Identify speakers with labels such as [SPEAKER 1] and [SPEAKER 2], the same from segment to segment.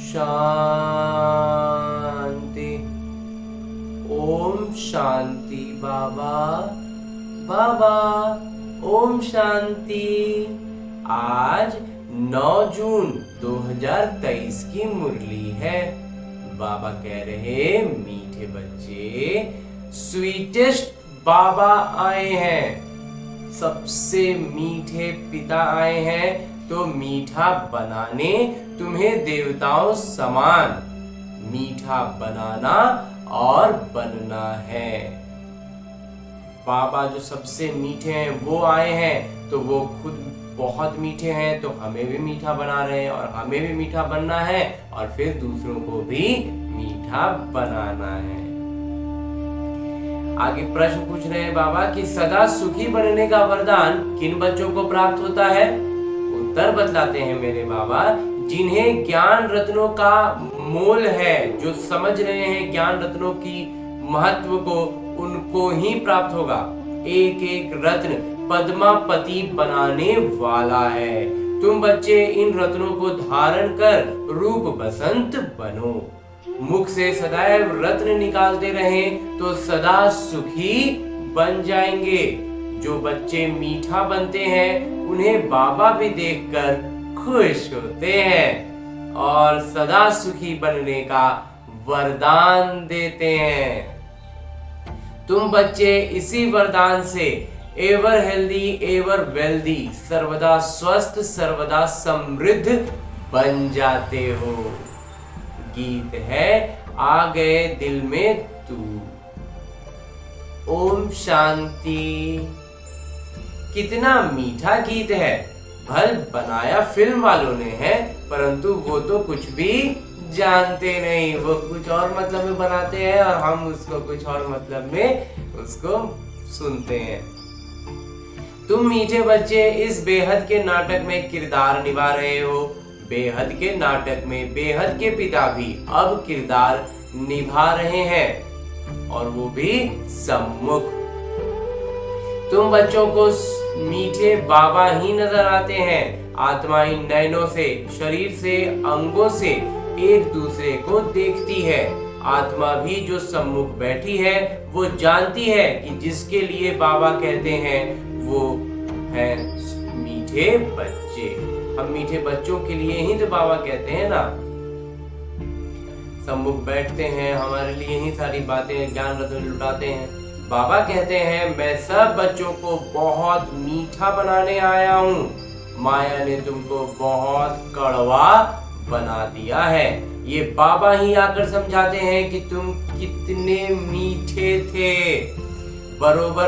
[SPEAKER 1] शांति। ओम शांति। बाबा बाबा ओम शांति। आज 9 जून 2023 की मुरली है। बाबा कह रहे मीठे बच्चे, स्वीटेस्ट बाबा आए हैं, सबसे मीठे पिता आए हैं, तो मीठा बनाने तुम्हें देवताओं समान मीठा बनाना और बनना है। बाबा जो सबसे मीठे हैं वो आए हैं, तो वो खुद बहुत मीठे हैं, तो हमें भी मीठा बना रहे हैं और हमें भी मीठा बनना है और फिर दूसरों को भी मीठा बनाना है। आगे प्रश्न पूछ रहे हैं बाबा कि सदा सुखी बनने का वरदान किन बच्चों को प्राप्त होता है? उत्तर बतलाते हैं मेरे बाबा, जिन्हें ज्ञान रत्नों का मोल है, जो समझ रहे हैं ज्ञान रत्नों की महत्व को, उनको ही प्राप्त होगा। एक एक रत्न पद्मापति बनाने वाला है। तुम बच्चे इन रत्नों को धारण कर रूप बसंत बनो। मुख से सदैव रत्न निकालते रहें तो सदा सुखी बन जाएंगे। जो बच्चे मीठा बनते हैं उन्हें बाबा भी देखकर खुश होते हैं और सदा सुखी बनने का वरदान देते हैं। तुम बच्चे इसी वरदान से एवर हेल्दी एवर वेल्दी, सर्वदा स्वस्थ सर्वदा समृद्ध बन जाते हो। गीत है आ गए दिल में तू। ओम शांति। कितना मीठा गीत है। भल बनाया फिल्म वालों ने है, परंतु वो तो कुछ भी जानते नहीं। वो कुछ और मतलब में बनाते हैं और हम उसको कुछ और मतलब में उसको सुनते हैं। तुम मीठे बच्चे इस बेहद के नाटक में किरदार निभा रहे हो। बेहद के नाटक में बेहद के पिता भी अब किरदार निभा रहे हैं और वो भी सम्मुख। तुम बच्चों को मीठे बाबा ही नजर आते हैं। आत्मा इन नयनों से, शरीर से, अंगों से एक दूसरे को देखती है। आत्मा भी जो सम्मुख बैठी है वो जानती है कि जिसके लिए बाबा कहते हैं वो है मीठे बच्चे। हम मीठे बच्चों के लिए ही तो बाबा कहते हैं ना। सम्मुख बैठते हैं, हमारे लिए ही सारी बातें ज्ञान रत्न लुटाते हैं। बाबा कहते हैं मैं सब बच्चों को बहुत मीठा बनाने आया हूँ। माया ने तुमको बहुत कड़वा बना दिया है। ये बाबा ही आकर समझाते हैं कि तुम कितने मीठे थे। बरोबर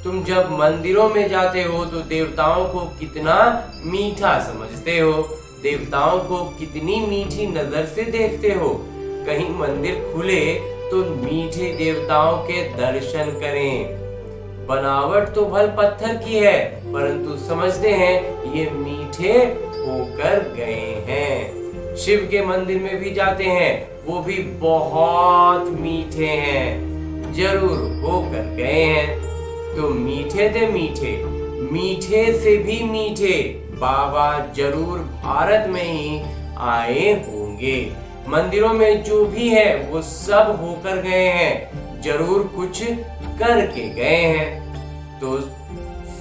[SPEAKER 1] तुम जब मंदिरों में जाते हो तो देवताओं को कितना मीठा समझते हो, देवताओं को कितनी मीठी नजर से देखते हो। कहीं मंदिर खुले तो मीठे देवताओं के दर्शन करें। बनावट तो भल पत्थर की है, परंतु समझते हैं ये मीठे होकर गए हैं। शिव के मंदिर में भी जाते हैं, वो भी बहुत मीठे हैं, जरूर होकर गए हैं। तो मीठे थे मीठे, मीठे से भी मीठे बाबा जरूर भारत में ही आए होंगे। मंदिरों में जो भी है वो सब होकर गए हैं, जरूर कुछ करके गए हैं। तो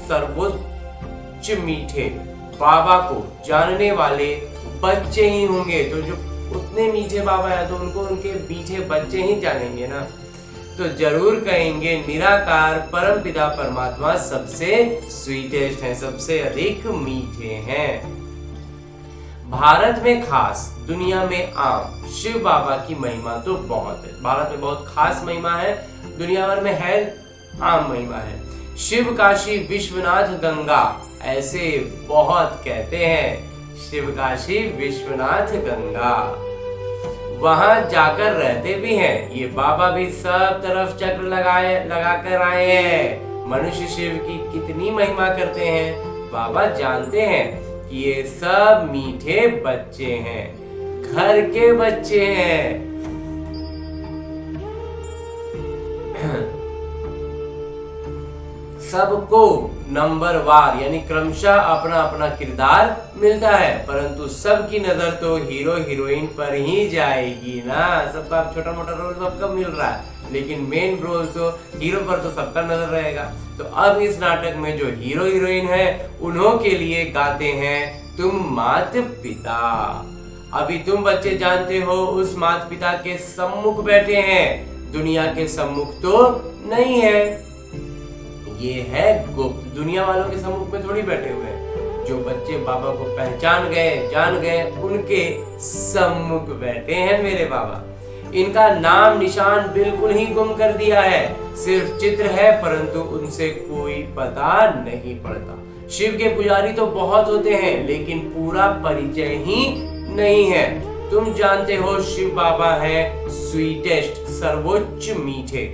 [SPEAKER 1] सर्वोच्च मीठे बाबा को जानने वाले बच्चे ही होंगे। तो जो उतने मीठे बाबा है तो उनको उनके मीठे बच्चे ही जानेंगे ना। तो जरूर कहेंगे निराकार परमपिता परमात्मा सबसे स्वीटेस्ट है, सबसे अधिक मीठे हैं। भारत में खास, दुनिया में आम शिव बाबा की महिमा तो बहुत है। भारत में बहुत खास महिमा है, दुनिया भर में है आम महिमा है। शिव काशी विश्वनाथ गंगा, ऐसे बहुत कहते हैं। शिव काशी विश्वनाथ गंगा, वहां जाकर रहते भी हैं। ये बाबा भी सब तरफ चक्र लगा कर आए हैं। मनुष्य शिव की कितनी महिमा करते हैं बाबा जानते हैं कि ये सब मीठे बच्चे हैं, घर के बच्चे हैं। सबको नंबर वार यानी क्रमशः अपना अपना किरदार मिलता है, परंतु सबकी नजर तो हीरो हीरोइन पर ही जाएगी ना। सबका छोटा मोटा रोल सबका मिल रहा है, लेकिन मेन रोल तो हीरो पर तो सबका नजर रहेगा। तो अब इस नाटक में जो हीरो हीरोइन है उन्हों के लिए गाते हैं तुम मात पिता। अभी तुम बच्चे जानते हो उस माता पिता के सम्मुख बैठे हैं, दुनिया के सम्मुख तो नहीं है, ये है गुप्त, दुनिया वालों के सम्मुख में थोड़ी बैठे हुए हैं। जो बच्चे बाबा को पहचान गए, जान गए, उनके सम्मुख बैठे हैं मेरे बाबा। इनका नाम निशान बिल्कुल ही गुम कर दिया है, सिर्फ चित्र है, परंतु उनसे कोई पता नहीं पड़ता। शिव के पुजारी तो बहुत होते हैं, लेकिन पूरा परिचय ही नहीं है। तुम जानते हो शिव बाबा है स्वीटेस्ट, सर्वोच्च मीठे,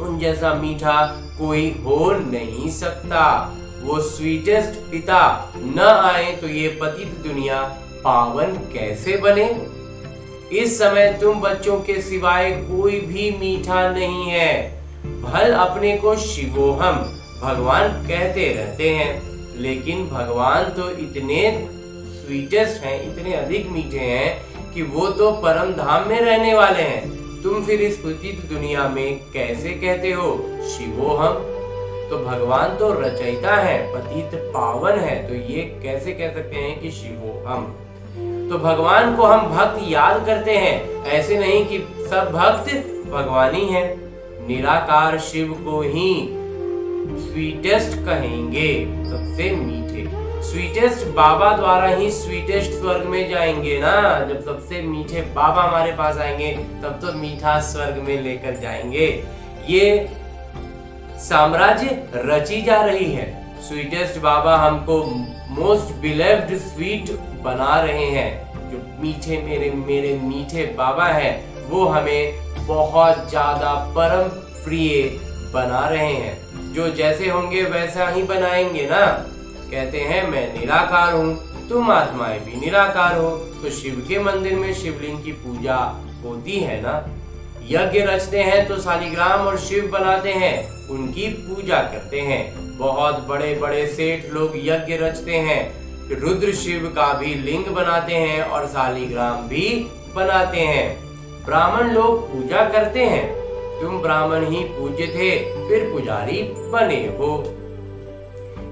[SPEAKER 1] उन जैसा मीठा कोई हो नहीं सकता। वो स्वीटेस्ट पिता न आए तो ये पतित दुनिया पावन कैसे बने। इस समय तुम बच्चों के सिवाय कोई भी मीठा नहीं है। भल अपने को शिवोहम भगवान कहते रहते हैं, लेकिन भगवान तो इतने स्वीटेस्ट हैं, इतने अधिक मीठे हैं कि वो तो परम धाम में रहने वाले हैं। तुम फिर इस पतित दुनिया में कैसे कहते हो शिवोहम। तो भगवान तो रचयिता है, पतित पावन है, तो ये कैसे कह सकते हैं कि शिवोहम। तो भगवान को हम भक्त याद करते हैं, ऐसे नहीं कि सब भक्त भगवान ही हैं। निराकार शिव को ही स्वीटेस्ट कहेंगे, सबसे मीठे। स्वीटेस्ट बाबा द्वारा ही स्वीटेस्ट स्वर्ग में जाएंगे ना। जब सबसे मीठे बाबा हमारे पास आएंगे तब तो मीठा स्वर्ग में लेकर जाएंगे। ये साम्राज्य रची जा रही है। स्वीटेस्ट बाबा हमको मोस्ट बिलेव्ड स्वीट बना रहे हैं। जो मीठे मेरे मीठे बाबा हैं वो हमें बहुत ज्यादा परम प्रिय बना रहे हैं। जो जैसे होंगे वैसा ही बनाएंगे ना। कहते हैं मैं निराकार हूँ, तुम आत्माएं भी निराकार हो। तो शिव के मंदिर में शिवलिंग की पूजा होती है ना। यज्ञ रचते हैं तो शालिग्राम और शिव बनाते हैं, उनकी पूजा करते हैं। बहुत बड़े बड़े सेठ लोग यज्ञ रचते हैं, रुद्र शिव का भी लिंग बनाते हैं और शालिग्राम भी बनाते हैं। ब्राह्मण लोग पूजा करते हैं, तुम ब्राह्मण ही पूज्य थे, फिर पुजारी बने हो।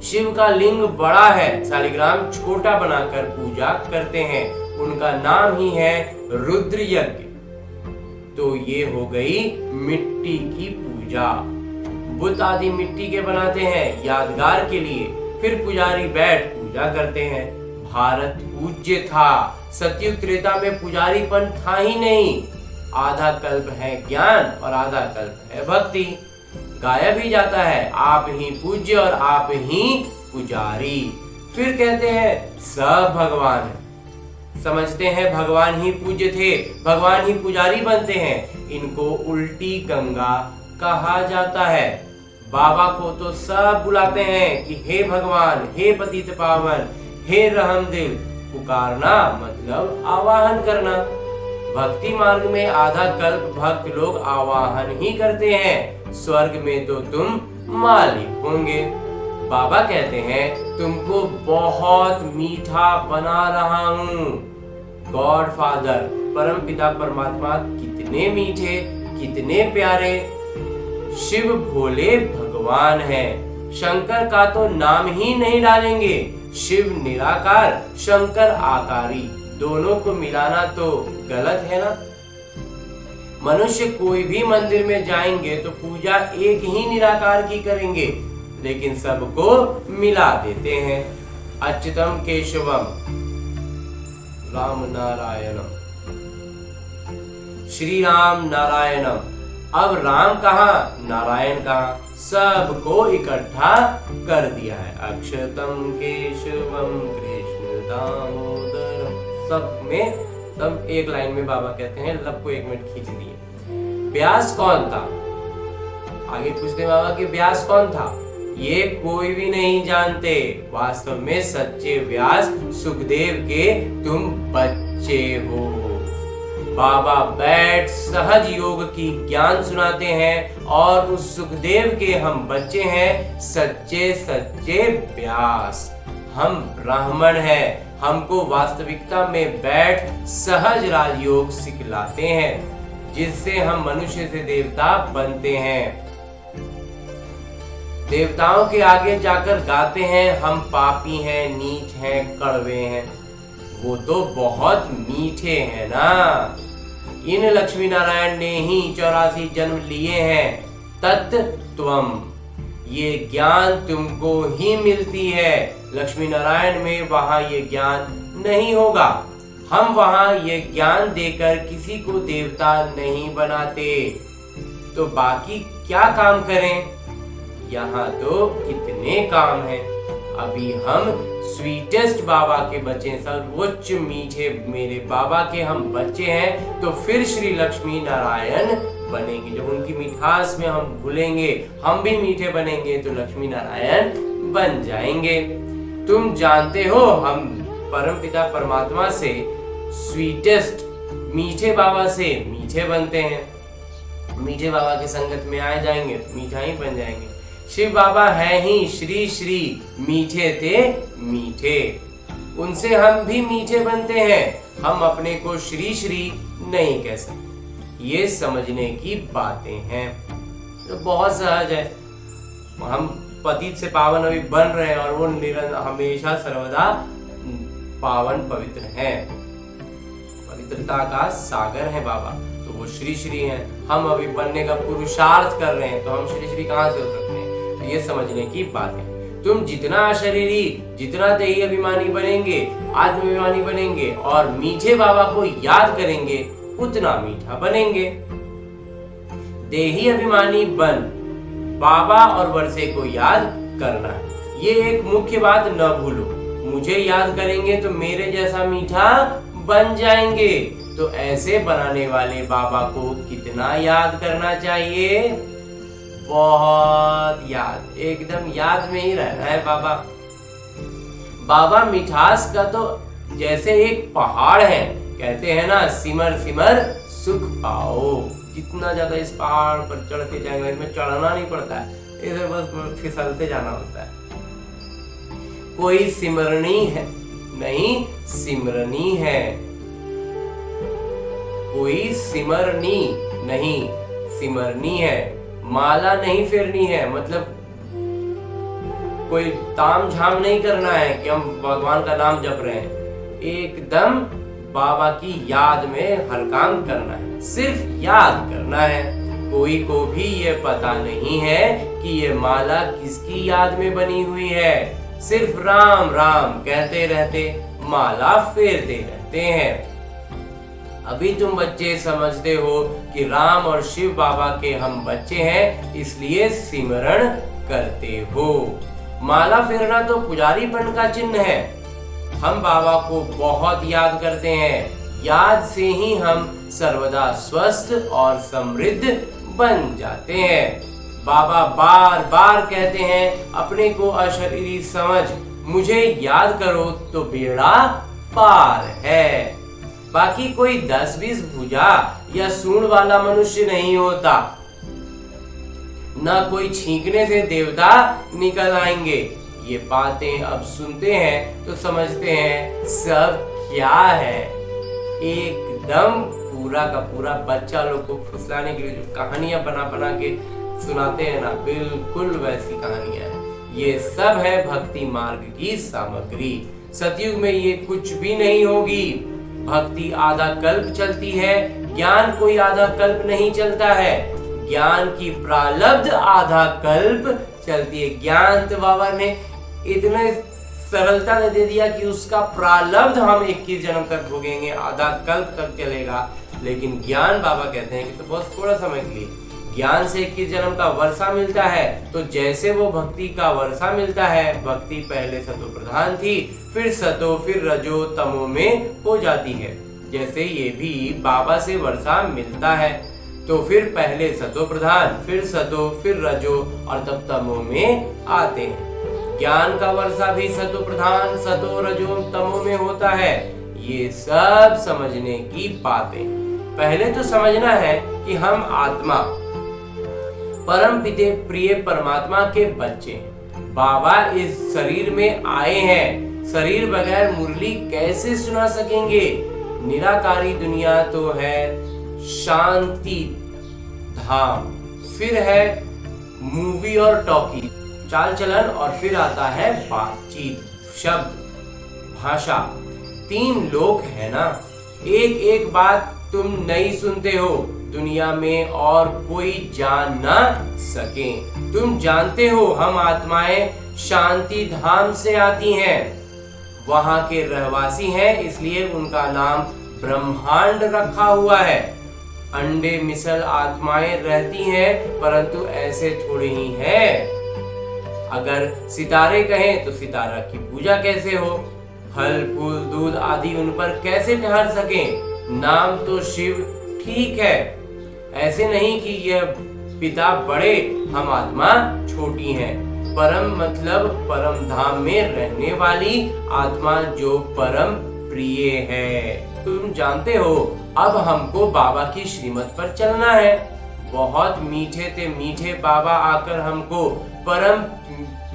[SPEAKER 1] शिव का लिंग बड़ा है, शालिग्राम छोटा बनाकर पूजा करते हैं, उनका नाम ही है रुद्र यज्ञ। तो ये हो गई मिट्टी की पूजा। बुत आदि मिट्टी के बनाते हैं यादगार के लिए, फिर पुजारी बैठ पूजा करते हैं। भारत पूज्य था, सतयुग त्रेता में पुजारीपन था ही नहीं। आधा कल्प है ज्ञान और आधा कल्प है भक्ति। गाया भी जाता है आप ही पूज्य और आप ही पुजारी। फिर कहते हैं सब भगवान है, समझते हैं भगवान ही पूज्य थे, भगवान ही पुजारी बनते हैं। इनको उल्टी गंगा कहा जाता है। बाबा को तो सब बुलाते हैं कि हे भगवान, हे पतित पावन, हे रहमदिल। पुकारना मतलब आवाहन करना। भक्ति मार्ग में आधा कल्प भक्त लोग आवाहन ही करते हैं। स्वर्ग में तो तुम मालिक होंगे। बाबा कहते हैं तुमको बहुत मीठा बना रहा हूँ। गॉड फादर परम पिता परमात्मा कितने मीठे, कितने प्यारे। शिव भोले भगवान है। शंकर का तो नाम ही नहीं डालेंगे। शिव निराकार, शंकर आकारी, दोनों को मिलाना तो गलत है ना। मनुष्य कोई भी मंदिर में जाएंगे तो पूजा एक ही निराकार की करेंगे, लेकिन सबको मिला देते हैं। अच्युतम केशवम राम नारायणम, श्री राम नारायणम। अब राम कहाँ, नारायण कहाँ, सबको इकट्ठा कर दिया है। अक्षतम केशवम कृष्ण दामोदरम, सब में सब एक लाइन में बाबा कहते हैं, लब को 1 मिनट खींच दिए। व्यास कौन था? आगे पूछते बाबा कि व्यास कौन था? ये कोई भी नहीं जानते। वास्तव में सच्चे व्यास सुखदेव के तुम बच्चे हो। बाबा बैठ सहज योग की ज्ञान सुनाते हैं और उस सुखदेव के हम बच्चे हैं सच्चे सच्चे व्यास। हम ब्राह्मण हैं, हमको वास्तविकता में बैठ सहज राजयोग सिखलाते हैं जिससे हम मनुष्य से देवता बनते हैं। देवताओं के आगे जाकर गाते हैं हम पापी हैं, नीच हैं, कड़वे हैं। वो तो बहुत मीठे हैं ना। इन लक्ष्मी नारायण ने ही 84 जन्म लिए हैं। तत्त्वम, ये ज्ञान तुमको ही मिलती है। लक्ष्मी नारायण में वहां ये ज्ञान नहीं होगा। हम वहां ये ज्ञान देकर किसी को देवता नहीं बनाते। तो बाकी क्या काम करें? यहाँ तो कितने काम हैं। अभी हम स्वीटेस्ट बाबा के बच्चे, सर्वोच्च मीठे मेरे बाबा के हम बच्चे हैं। तो फिर श्री लक्ष्मी नारायण बनेंगे। जब उनकी मिठास में हम घुलेंगे, हम भी मीठे बनेंगे तो लक्ष्मी नारायण बन जाएंगे। तुम जानते हो हम परमपिता परमात्मा से स्वीटेस्ट मीठे बाबा से मीठे बनते हैं। मीठे बाबा की संगत में आ जाएंगे तो मीठा ही बन जाएंगे। शिव बाबा है ही श्री श्री मीठे थे मीठे, उनसे हम भी मीठे बनते हैं। हम अपने को श्री श्री नहीं कह सकते। ये समझने की बातें हैं। तो बहुत सहज है। हम पतित से पावन अभी बन रहे हैं और वो हमेशा सर्वदा पावन पवित्र है। पवित्रता का सागर है बाबा, तो वो श्री श्री हैं। हम अभी बनने का पुरुषार्थ कर रहे हैं तो हम श्री श्री कहाँ से हो सकते हैं? तो ये समझने की बात है। तुम जितना शरीरी, जितना देही अभिमानी बनेंगे, आत्माभिमानी बनेंगे और मीठे बाबा को याद करेंगे, उतना मीठा बनेंगे। देही अभिमानी बन बाबा और वर्षे को याद करना है। ये एक मुख्य बात न भूलो। मुझे याद करेंगे तो मेरे जैसा मीठा बन जाएंगे। तो ऐसे बनाने वाले बाबा को कितना याद करना चाहिए? बहुत याद, एकदम याद में ही रहना है बाबा। बाबा मिठास का तो जैसे एक पहाड़ है। कहते हैं ना, सिमर सिमर सुख पाओ। जितना ज्यादा इस पहाड़ पर चढ़ते जाएंगे, इसमें चढ़ना नहीं पड़ता है, इसे बस फिसलते जाना होता है। कोई सिमरनी है नहीं, सिमरनी है। कोई सिमरनी नहीं, सिमरनी है। माला नहीं फेरनी है, मतलब कोई ताम झाम नहीं करना है कि हम भगवान का नाम जप रहे हैं। एकदम बाबा की याद में हर काम करना है, सिर्फ याद करना है। कोई को भी ये पता नहीं है कि ये माला किसकी याद में बनी हुई है। सिर्फ राम राम कहते रहते माला फेरते रहते हैं। अभी तुम बच्चे समझते हो कि राम और शिव बाबा के हम बच्चे हैं, इसलिए सिमरण करते हो। माला फेरना तो पुजारीपन का चिन्ह है। हम बाबा को बहुत याद करते हैं। याद से ही हम सर्वदा स्वस्थ और समृद्ध बन जाते हैं। बाबा बार बार कहते हैं, अपने को अशरीरी समझ, मुझे याद करो तो बेड़ा पार है। बाकी कोई 10-20 भुजा या सूंड वाला मनुष्य नहीं होता। न कोई छींकने से देवता निकल आएंगे। ये बातें अब सुनते हैं तो समझते हैं सब क्या है। एकदम पूरा का पूरा बच्चा लोग को फुसलाने के लिए जो कहानियां बना बना के सुनाते हैं ना, बिल्कुल वैसी कहानियां हैं। ये सब है भक्ति मार्ग की सामग्री। सतयुग में ये कुछ भी नहीं होगी। भक्ति आधा कल्प चलती है, ज्ञान कोई आधा कल्प नहीं चलता है। ज्ञान की प्रारब्ध आधा कल्प चलती है। ज्ञान तो बाबा ने इतने सरलता ने दे दिया कि उसका प्रारब्ध हम 21 जन्म तक भोगेंगे, आधा कल्प तक चलेगा। लेकिन ज्ञान बाबा कहते हैं कि तो बस थोड़ा समय के लिए। ज्ञान से 21 जन्म का वर्षा मिलता है। तो जैसे वो भक्ति का वर्षा मिलता है, भक्ति पहले सतो प्रधान थी, फिर सतो, फिर रजो, तमो में हो जाती है। जैसे ये भी बाबा से वर्षा मिलता है, तो फिर पहले सतो प्रधान, फिर सतो, फिर रजो और तब तमो में आते हैं। ज्ञान का वर्षा भी सतो प्रधान, सतो, रजो, तमो में होता है। ये सब समझने की बातें। पहले तो समझना है कि हम आत्मा परम पिते प्रिय परमात्मा के बच्चे हैं। बाबा इस शरीर में आए हैं, शरीर बगैर मुरली कैसे सुना सकेंगे। निराकारी दुनिया तो है शांति धाम, फिर है मूवी और टॉकी चाल चलन, और फिर आता है बातचीत, शब्द, भाषा। 3 लोक है ना। एक एक बात तुम नहीं सुनते हो, दुनिया में और कोई जान ना सके। तुम जानते हो हम आत्माएं शांति धाम से आती हैं, वहां के रहवासी हैं, इसलिए उनका नाम ब्रह्मांड रखा हुआ है। अंडे मिसल आत्माएं रहती हैं, परंतु ऐसे थोड़े ही है। अगर सितारे कहें तो सितारा की पूजा कैसे हो, फल फूल दूध आदि उन पर कैसे ठहर सकें। नाम तो शिव ठीक है, ऐसे नहीं कि यह पिता बड़े हम आत्मा छोटी हैं। परम मतलब परम धाम में रहने वाली आत्मा जो परम प्रिय है। तुम जानते हो अब हमको बाबा की श्रीमत पर चलना है। बहुत मीठे थे मीठे बाबा आकर हमको परम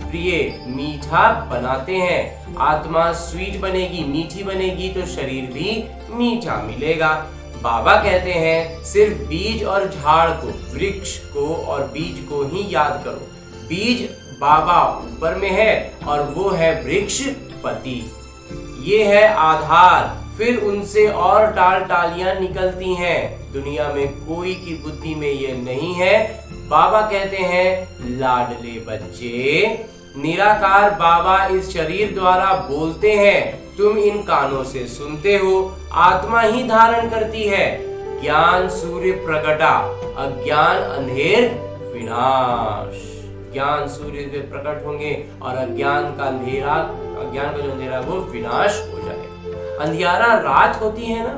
[SPEAKER 1] प्रिय मीठा बनाते हैं। आत्मा स्वीट बनेगी, मीठी बनेगी तो शरीर भी मीठा मिलेगा। बाबा कहते हैं सिर्फ बीज और झाड़ को, वृक्ष को और बीज को ही याद करो। बीज बाबा ऊपर में है और वो है वृक्ष पति, ये है आधार। फिर उनसे और टाल टालियां निकलती हैं। दुनिया में कोई की बुद्धि में ये नहीं है। बाबा कहते हैं लाडले बच्चे, निराकार बाबा इस शरीर द्वारा बोलते हैं, तुम इन कानों से सुनते हो। आत्मा ही धारण करती है। ज्ञान सूर्य प्रगटा, अज्ञान अंधेर विनाश। ज्ञान सूर्य से प्रकट होंगे और अज्ञान का जो अंधेरा वो विनाश हो जाए। अंधियारा रात होती है ना,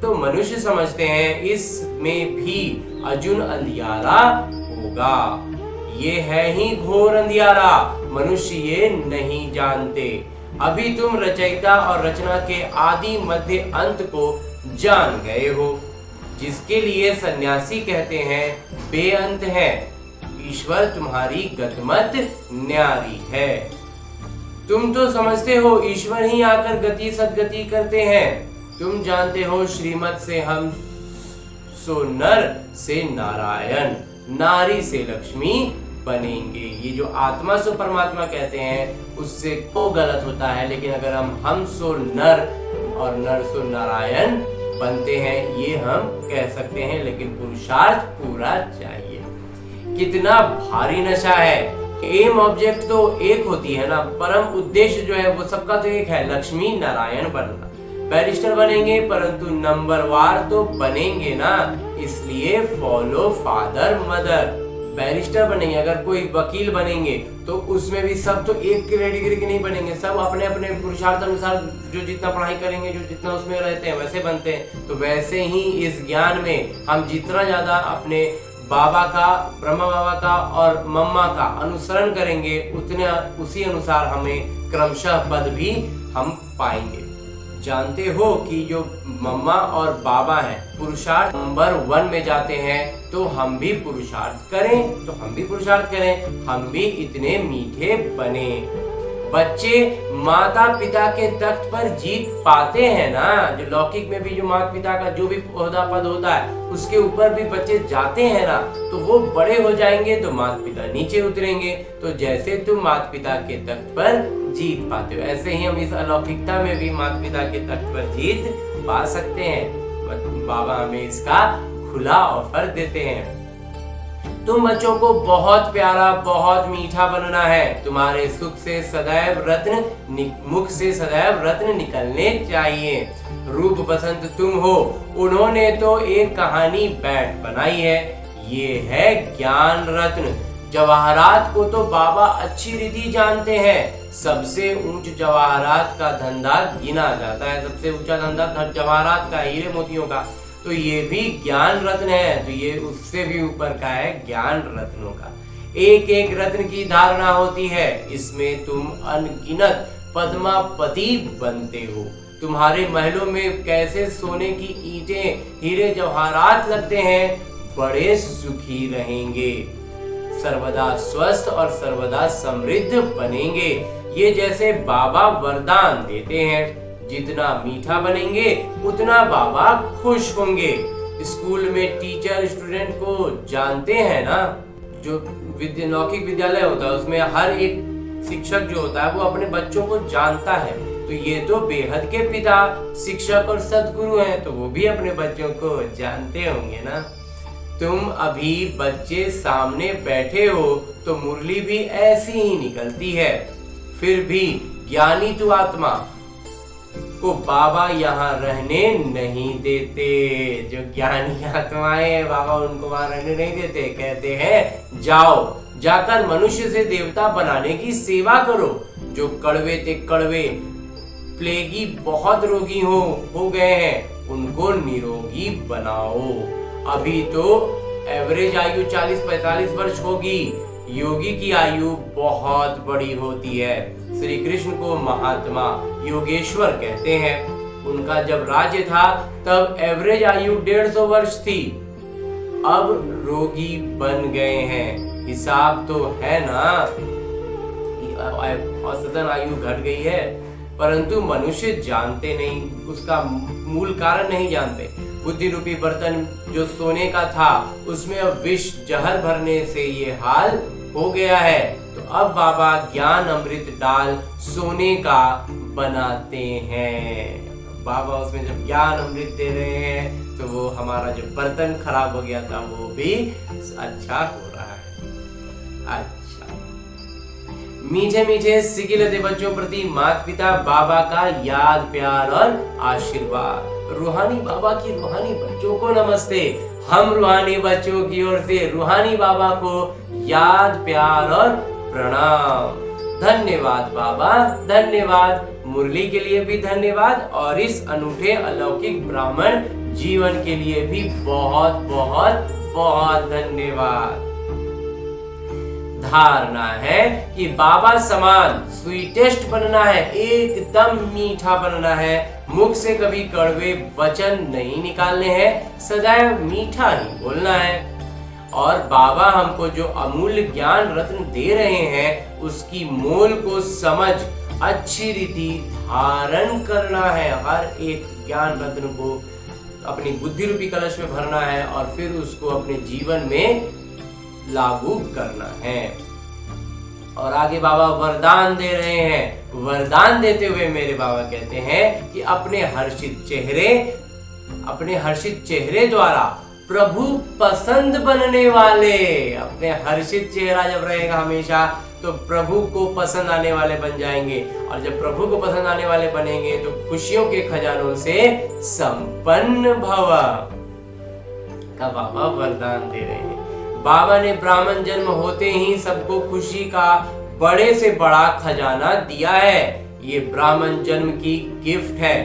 [SPEAKER 1] तो मनुष्य समझते हैं इसमें भी अर्जुन अंधियारा होगा। ये है ही घोर अंधियारा, मनुष्य ये नहीं जानते। अभी तुम रचयिता और रचना के आदि मध्य अंत को जान गए हो, जिसके लिए सन्यासी कहते हैं बेअंत है। ईश्वर तुम्हारी गतमत न्यारी है। तुम तो समझते हो ईश्वर ही आकर गति सदगति करते हैं। तुम जानते हो श्रीमत से हम सो नर से नारायण, नारी से लक्ष्मी बनेंगे। ये जो आत्मा सो परमात्मा कहते हैं उससे को गलत होता है, लेकिन अगर हम सो नर और नर सो नारायण बनते हैं ये हम कह सकते हैं, लेकिन पुरुषार्थ पूरा चाहिए। कितना भारी नशा है। एम ऑब्जेक्ट तो एक होती है ना, परम उद्देश्य जो है वो सबका तो एक है, लक्ष्मी नारायण बनना। बैरिस्टर बनेंगे परंतु नंबरवार तो बनेंगे ना, इसलिए फॉलो फादर मदर। बैरिस्टर बनेंगे, अगर कोई वकील बनेंगे तो उसमें भी सब तो एक कैटेगरी के नहीं बनेंगे, सब अपने अपने पुरुषार्थ अनुसार जो जितना पढ़ाई करेंगे, जो जितना उसमें रहते हैं वैसे बनते हैं। तो वैसे ही इस ज्ञान में हम जितना ज्यादा अपने बाबा का, ब्रह्मा बाबा का और मम्मा का अनुसरण करेंगे, उतने उसी अनुसार हमें क्रमशः पद भी हम पाएंगे। जानते हो कि जो मम्मा और बाबा हैं पुरुषार्थ नंबर 1 में जाते हैं, तो हम भी पुरुषार्थ करें, हम भी इतने मीठे बने। बच्चे माता पिता के तख्त पर जीत पाते हैं ना, जो लौकिक में भी जो माता पिता का जो भी ओहदा पद होता है उसके ऊपर भी बच्चे जाते हैं ना, तो वो बड़े हो जाएंगे तो माता पिता नीचे उतरेंगे। तो जैसे तुम माता पिता के तख्त पर जीत पाते हो, ऐसे ही हम इस अलौकिकता में भी माता पिता के तख्त पर जीत पा सकते हैं। बाबा हमें इसका खुला ऑफर देते हैं। तुम बच्चों को बहुत प्यारा, बहुत मीठा बनना है। तुम्हारे सुख से सदैव रत्न, मुख से सदैव रत्न निकलने चाहिए। रूप बसंत तुम हो, उन्होंने तो एक कहानी बैठ बनाई है, ये है ज्ञान रत्न। जवाहरात को तो बाबा अच्छी रीति जानते हैं। सबसे ऊंच जवाहरात का धंधा गिना जाता है, सबसे ऊंचा धंधा जवाहरात का, हीरे मोतियों का। तो ये भी ज्ञान रत्न है, तो ये उससे भी ऊपर का है ज्ञान रत्नों का। एक एक रत्न की धारणा होती है, इसमें तुम अनगिनत पद्मापति बनते हो। तुम्हारे महलों में कैसे सोने की ईंटें, हीरे जवाहरात लगते हैं, बड़े सुखी रहेंगे, सर्वदा स्वस्थ और सर्वदा समृद्ध बनेंगे। ये जैसे बाबा वरदान देते हैं, जितना मीठा बनेंगे उतना बाबा खुश होंगे। स्कूल में टीचर स्टूडेंट को जानते हैं ना, जो लौकिक विद्यालय होता है उसमें हर एक शिक्षक जो होता है वो अपने बच्चों को जानता है। तो ये तो बेहद के पिता शिक्षक और सद्गुरु हैं, तो वो भी अपने बच्चों को जानते होंगे ना। तुम अभी बच्चे सामने बैठे हो तो मुरली भी ऐसी ही निकलती है, फिर भी ज्ञानी तू आत्मा को बाबा यहाँ रहने नहीं देते। जो ज्ञानी आत्माएं हैं बाबा उनको वहां रहने नहीं देते, कहते हैं जाओ जाकर मनुष्य से देवता बनाने की सेवा करो। जो कड़वे ते कड़वे प्लेगी बहुत रोगी हो गए हैं उनको निरोगी बनाओ। अभी तो एवरेज आयु 40-45 वर्ष होगी, योगी की आयु बहुत बड़ी होती है। श्री कृष्ण को महात्मा योगेश्वर कहते हैं। उनका जब राज्य था तब एवरेज आयु 150 वर्ष थी, अब रोगी बन गए हैं। हिसाब तो है ना, औसतन आयु घट गई है, परंतु मनुष्य जानते नहीं, उसका मूल कारण नहीं जानते। बुद्धि रूपी बर्तन जो सोने का था उसमें अब विष जहर भरने से ये हाल हो गया है। तो अब बाबा ज्ञान अमृत डाल सोने का बनाते हैं। बाबा उसमें जब ज्ञान अमृत दे रहे हैं तो वो हमारा जो बर्तन खराब हो गया था वो भी अच्छा हो रहा है। अच्छा, मीठे मीठे सिकिलते बच्चों प्रति माता पिता बाबा का याद प्यार और आशीर्वाद। रूहानी बाबा की रूहानी बच्चों को नमस्ते। हम रूहानी बच्चों की ओर से रूहानी बाबा को याद प्यार और प्रणाम। धन्यवाद बाबा, धन्यवाद। मुरली के लिए भी धन्यवाद और इस अनूठे अलौकिक ब्राह्मण जीवन के लिए भी बहुत बहुत बहुत धन्यवाद। धारणा है कि बाबा समान स्वीटेस्ट बनना है, एकदम मीठा बनना है, मुख से कभी कड़वे वचन नहीं निकालने हैं, सदैव मीठा ही बोलना है। और बाबा हमको जो अमूल्य ज्ञान रत्न दे रहे हैं उसकी मोल को समझ अच्छी रीति धारण करना है। हर एक ज्ञान रत्न को अपनी बुद्धि रूपी कलश में भरना है और फिर उसको अपने जीवन में लागू करना है। और आगे बाबा वरदान दे रहे हैं। वरदान देते हुए मेरे बाबा कहते हैं कि अपने हर्षित चेहरे द्वारा प्रभु पसंद बनने वाले, अपने हर्षित चेहरा जब रहेगा हमेशा तो प्रभु को पसंद आने वाले बन जाएंगे। और जब प्रभु को पसंद आने वाले बनेंगे तो खुशियों के खजानों से संपन्न भव का बाबा वरदान दे रहे हैं। बाबा ने ब्राह्मण जन्म होते ही सबको खुशी का बड़े से बड़ा खजाना दिया है। ये ब्राह्मण जन्म की गिफ्ट है।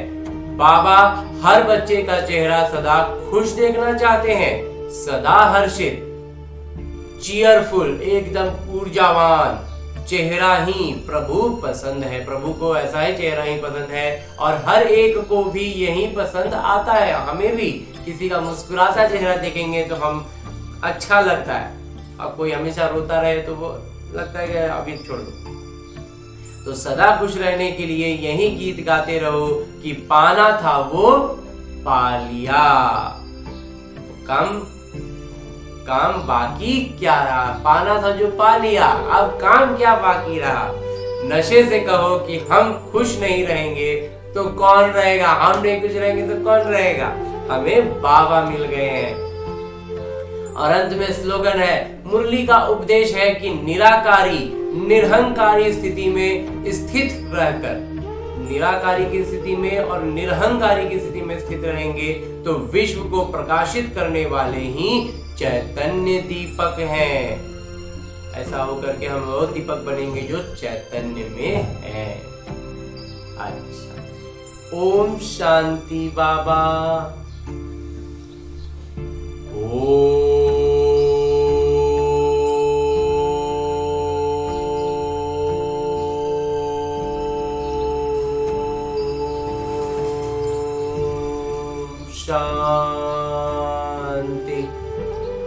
[SPEAKER 1] बाबा हर बच्चे का चेहरा सदा खुश देखना चाहते हैं, सदा हर्षित, चीयरफुल, एकदम ऊर्जावान चेहरा ही प्रभु पसंद है। प्रभु को ऐसा ही चेहरा ही पसंद है और हर एक को भी यही पसंद आता है। हमें भी किसी का मुस्कुराता चेहरा देखेंगे तो हम अच्छा लगता है, और कोई हमेशा रोता रहे तो वो लगता है कि अभी छोड़ दो। तो सदा खुश रहने के लिए यही गीत गाते रहो कि पाना था वो पा लिया, काम बाकी क्या रहा। पाना था जो पा लिया, अब काम क्या बाकी रहा। नशे से कहो कि हम खुश नहीं रहेंगे तो कौन रहेगा, हम नहीं खुश रहेंगे तो कौन रहेगा। हमें बाबा मिल गए हैं। और अंत में स्लोगन है, मुरली का उपदेश है कि निराकारी निरहंकारी स्थिति में स्थित रहकर, निराकारी की स्थिति में और निरहंकारी की स्थिति में स्थित रहेंगे तो विश्व को प्रकाशित करने वाले ही चैतन्य दीपक हैं। ऐसा होकर के हम वो दीपक बनेंगे जो चैतन्य में है। अच्छा, ओम शांति बाबा। ओम शांति।